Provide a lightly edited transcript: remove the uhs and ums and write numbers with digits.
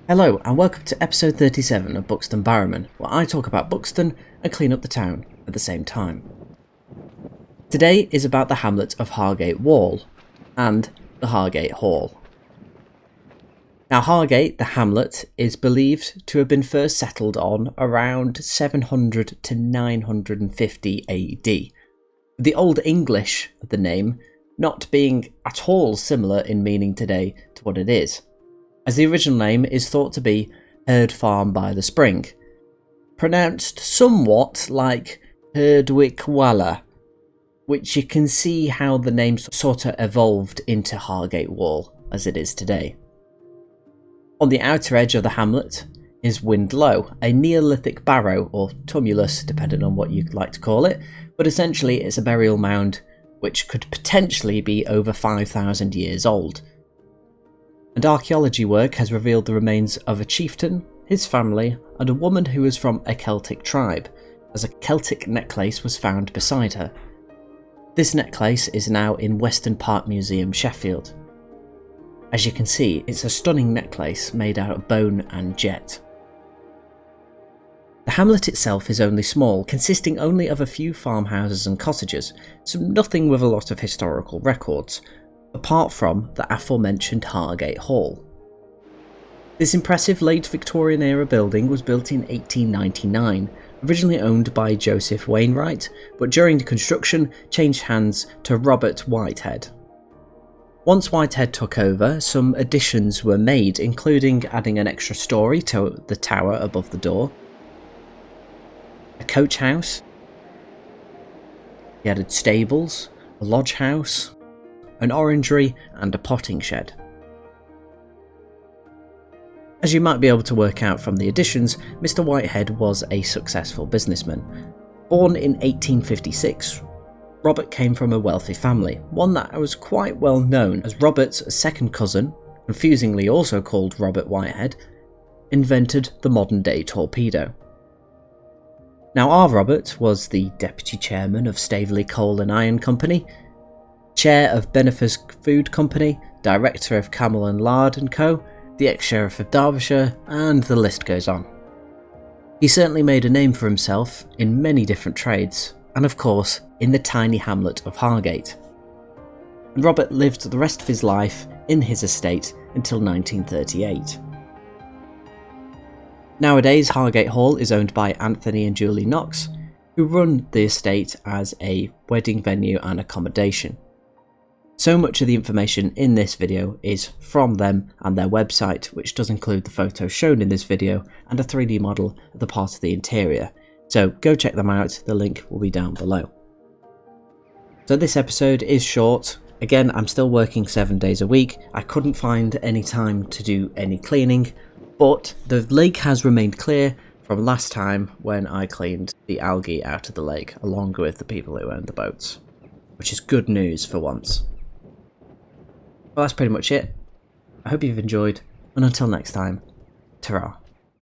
Hello and welcome to episode 37 of Buxton Barrowman, where I talk about Buxton and clean up the town at the same time. Today is about the hamlet of Hargate Wall and the Hargate Hall. Now Hargate, the hamlet, is believed to have been first settled on around 700 to 950 AD, with the Old English of the name not being at all similar in meaning today to what it is, as the original name is thought to be Herd Farm by the Spring, pronounced somewhat like Herdwick-Waller, which you can see how the name sort of evolved into Hargate Wall as it is today. On the outer edge of the hamlet is Windlow, a Neolithic barrow or tumulus depending on what you'd like to call it, but essentially it's a burial mound which could potentially be over 5,000 years old. And archaeology work has revealed the remains of a chieftain, his family, and a woman who was from a Celtic tribe, as a Celtic necklace was found beside her. This necklace is now in Western Park Museum, Sheffield. As you can see, it's a stunning necklace made out of bone and jet. The hamlet itself is only small, consisting only of a few farmhouses and cottages, so nothing with a lot of historical records, apart from the aforementioned Hargate Hall. This impressive late Victorian era building was built in 1899, originally owned by Joseph Wainwright, but during the construction changed hands to Robert Whitehead. Once Whitehead took over, some additions were made, including adding an extra storey to the tower above the door, a coach house, he added stables, a lodge house, an orangery and a potting shed. As you might be able to work out from the additions, Mr. Whitehead was a successful businessman. Born in 1856, Robert came from a wealthy family, one that was quite well known as Robert's second cousin, confusingly also called Robert Whitehead, invented the modern day torpedo. Now our Robert was the deputy chairman of Staveley Coal and Iron Company, chair of Benefice Food Company, director of Camel and Lard & Co, the ex-sheriff of Derbyshire, and the list goes on. He certainly made a name for himself in many different trades, and of course in the tiny hamlet of Hargate. And Robert lived the rest of his life in his estate until 1938. Nowadays Hargate Hall is owned by Anthony and Julie Knox, who run the estate as a wedding venue and accommodation. So much of the information in this video is from them and their website, which does include the photos shown in this video and a 3D model of the part of the interior. So go check them out, the link will be down below. So this episode is short. Again, I'm still working 7 days a week. I couldn't find any time to do any cleaning, but the lake has remained clear from last time when I cleaned the algae out of the lake along with the people who owned the boats, which is good news for once. Well, that's pretty much it. I hope you've enjoyed, and until next time, ta-ra.